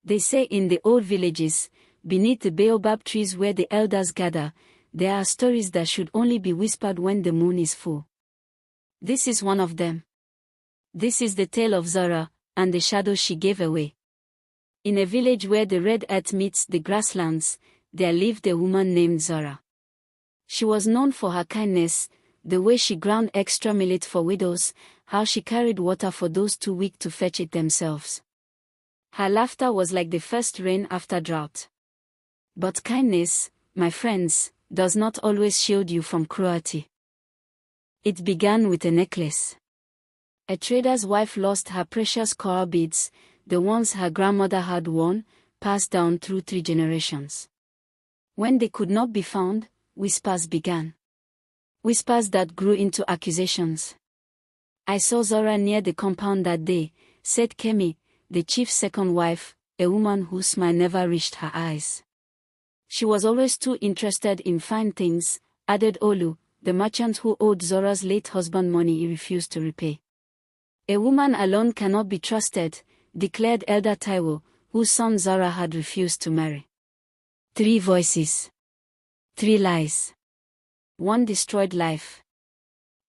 They say in the old villages, beneath the baobab trees where the elders gather, there are stories that should only be whispered when the moon is full. This is one of them. This is the tale of Zora, and the shadow she gave away. In a village where the red earth meets the grasslands, there lived a woman named Zora. She was known for her kindness, the way she ground extra millet for widows, how she carried water for those too weak to fetch it themselves. Her laughter was like the first rain after drought. But kindness, my friends, does not always shield you from cruelty. It began with a necklace. A trader's wife lost her precious coral beads, the ones her grandmother had worn, passed down through 3 generations. When they could not be found, whispers began. Whispers that grew into accusations. "I saw Zora near the compound that day," said Kemi, the chief's second wife, a woman whose smile never reached her eyes. "She was always too interested in fine things," added Olu, the merchant who owed Zora's late husband money he refused to repay. "A woman alone cannot be trusted," declared Elder Taiwo, whose son Zora had refused to marry. 3 voices. 3 lies. 1 destroyed life.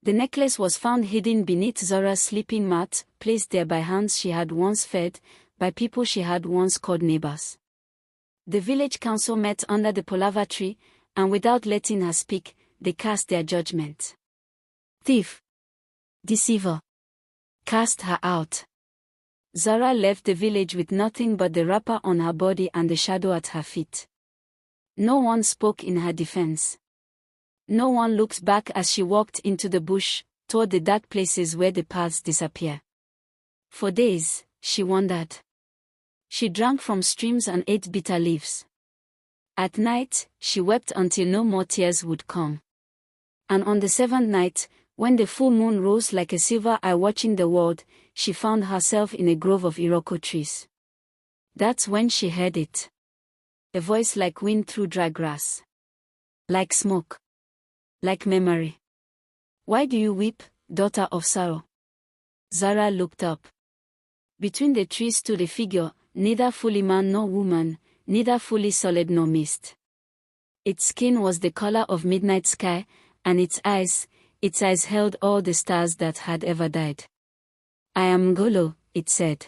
The necklace was found hidden beneath Zora's sleeping mat, placed there by hands she had once fed, by people she had once called neighbors. The village council met under the palaver tree, and without letting her speak, they cast their judgment. "Thief! Deceiver! Cast her out!" Zora left the village with nothing but the wrapper on her body and the shadow at her feet. No one spoke in her defense. No one looked back as she walked into the bush, toward the dark places where the paths disappear. For days, she wandered. She drank from streams and ate bitter leaves. At night, she wept until no more tears would come. And on the 7th night, when the full moon rose like a silver eye watching the world, she found herself in a grove of iroko trees. That's when she heard it. A voice like wind through dry grass. Like smoke. Like memory. "Why do you weep, daughter of sorrow?" Zara looked up. Between the trees stood a figure, neither fully man nor woman, neither fully solid nor mist. Its skin was the color of midnight sky, and its eyes held all the stars that had ever died. "I am Ngolo," it said.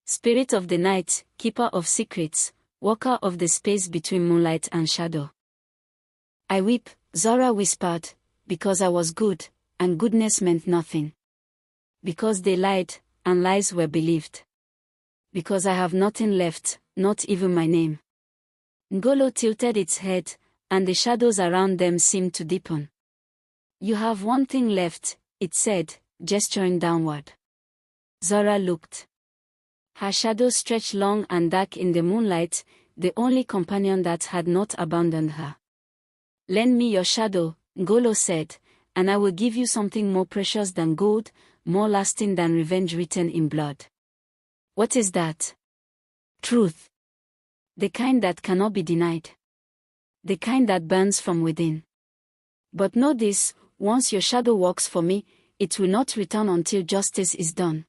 "Spirit of the night, keeper of secrets, walker of the space between moonlight and shadow." "I weep," Zora whispered, "because I was good, and goodness meant nothing. Because they lied, and lies were believed. Because I have nothing left, not even my name." Ngolo tilted its head, and the shadows around them seemed to deepen. "You have one thing left," it said, gesturing downward. Zora looked. Her shadow stretched long and dark in the moonlight, the only companion that had not abandoned her. "Lend me your shadow," Ngolo said, "and I will give you something more precious than gold, more lasting than revenge written in blood." "What is that?" "Truth. The kind that cannot be denied. The kind that burns from within. But know this, once your shadow works for me, it will not return until justice is done.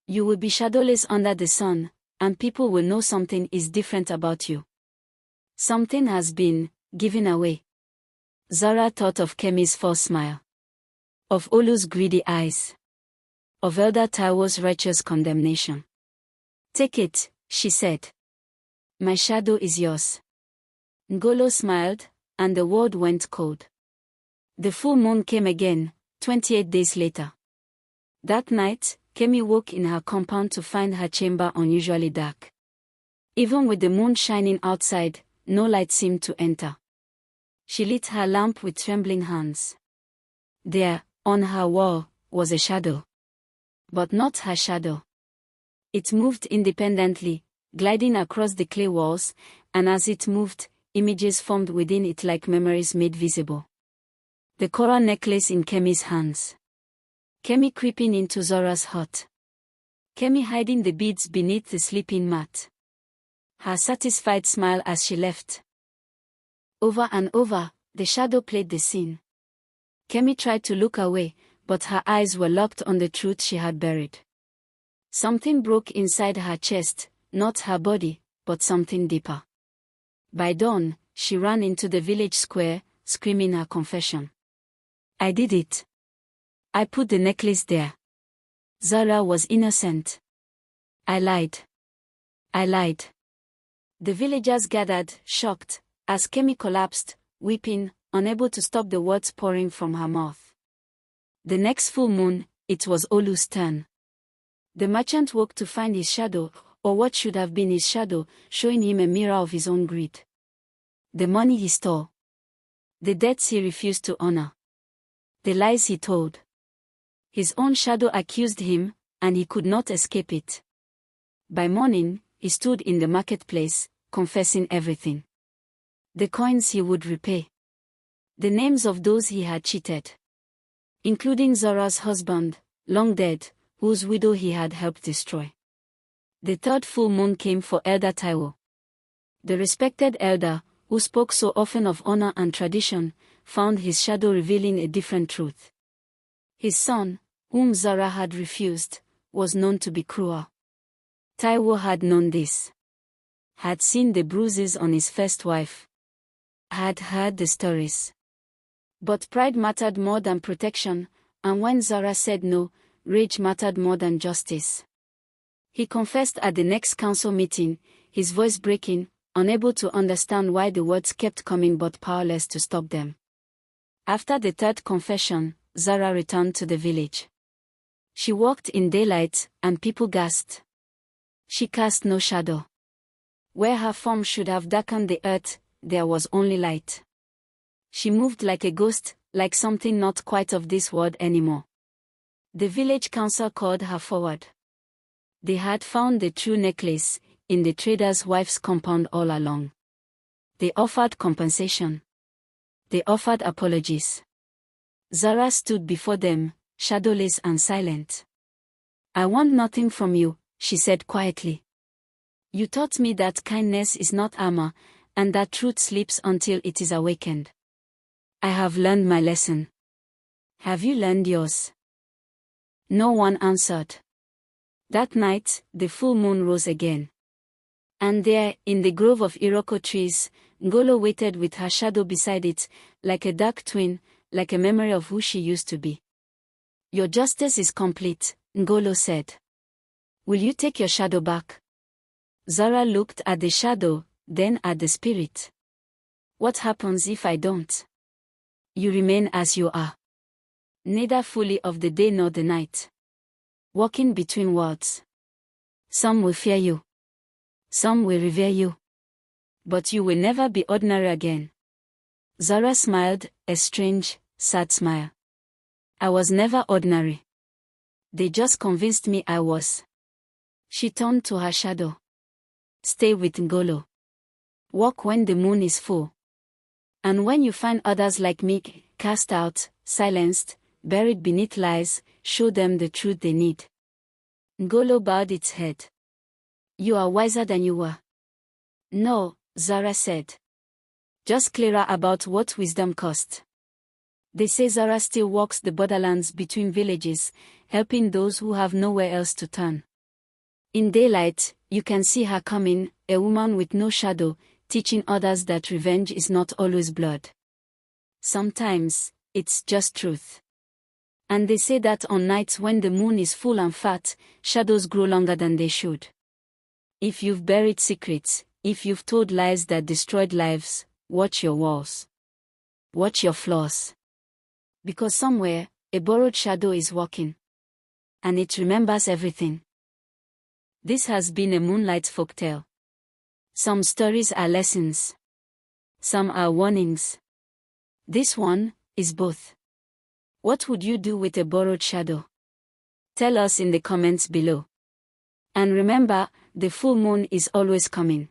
You will be shadowless under the sun, and people will know something is different about you. Something has been given away." Zara thought of Kemi's false smile. Of Olu's greedy eyes. Of Elder Taiwo's righteous condemnation. "Take it," she said. "My shadow is yours." Ngolo smiled, and the world went cold. The full moon came again, 28 days later. That night, Kemi woke in her compound to find her chamber unusually dark. Even with the moon shining outside, no light seemed to enter. She lit her lamp with trembling hands. There, on her wall, was a shadow. But not her shadow. It moved independently, gliding across the clay walls, and as it moved, images formed within it like memories made visible. The coral necklace in Kemi's hands. Kemi creeping into Zora's hut. Kemi hiding the beads beneath the sleeping mat. Her satisfied smile as she left. Over and over, the shadow played the scene. Kemi tried to look away, but her eyes were locked on the truth she had buried. Something broke inside her chest, Not her body, but something deeper. By dawn, she ran into the village square, screaming her confession. I did it. I put the necklace there. Zara was innocent. I lied. I lied. The villagers gathered, shocked, as Kemi collapsed, weeping, unable to stop the words pouring from her mouth. The next full moon, it was Olu's turn. The merchant woke to find his shadow, or what should have been his shadow, showing him a mirror of his own greed. The money he stole. The debts he refused to honor. The lies he told. His own shadow accused him, and he could not escape it. By morning, he stood in the marketplace, confessing everything. The coins he would repay. The names of those he had cheated. Including Zora's husband, long dead, whose widow he had helped destroy. The third full moon came for Elder Taiwo. The respected elder, who spoke so often of honor and tradition, found his shadow revealing a different truth. His son, whom Zora had refused, was known to be cruel. Taiwo had known this. Had seen the bruises on his first wife. Had heard the stories. But pride mattered more than protection, and when Zora said no, rage mattered more than justice. He confessed at the next council meeting, his voice breaking, unable to understand why the words kept coming but powerless to stop them. After the third confession, Zara returned to the village. She walked in daylight, and people gasped. She cast no shadow. Where her form should have darkened the earth, there was only light. She moved like a ghost, like something not quite of this world anymore. The village council called her forward. They had found the true necklace in the trader's wife's compound all along. They offered compensation. They offered apologies. Zara stood before them, shadowless and silent. I want nothing from you, she said quietly. You taught me that kindness is not armor, and that truth sleeps until it is awakened. I have learned my lesson. Have you learned yours? No one answered. That night, the full moon rose again. And there, in the grove of Iroko trees, Ngolo waited with her shadow beside it, like a dark twin, like a memory of who she used to be. Your justice is complete, Ngolo said. Will you take your shadow back? Zara looked at the shadow, then at the spirit. What happens if I don't? You remain as you are. Neither fully of the day nor the night. Walking between worlds. Some will fear you. Some will revere you. But you will never be ordinary again. Zara smiled, a strange, sad smile. I was never ordinary. They just convinced me I was. She turned to her shadow. Stay with Ngolo. Walk when the moon is full. And when you find others like me, cast out, silenced, buried beneath lies, show them the truth they need. Ngolo bowed its head. You are wiser than you were. No, Zara said. Just clearer about what wisdom cost. They say Zara still walks the borderlands between villages, helping those who have nowhere else to turn. In daylight, you can see her coming, a woman with no shadow, teaching others that revenge is not always blood. Sometimes, it's just truth. And they say that on nights when the moon is full and fat, shadows grow longer than they should. If you've buried secrets, if you've told lies that destroyed lives, watch your walls. Watch your flaws. Because somewhere, a borrowed shadow is walking. And it remembers everything. This has been a Moonlight folktale. Some stories are lessons. Some are warnings. This one is both. What would you do with a borrowed shadow? Tell us in the comments below. And remember, the full moon is always coming.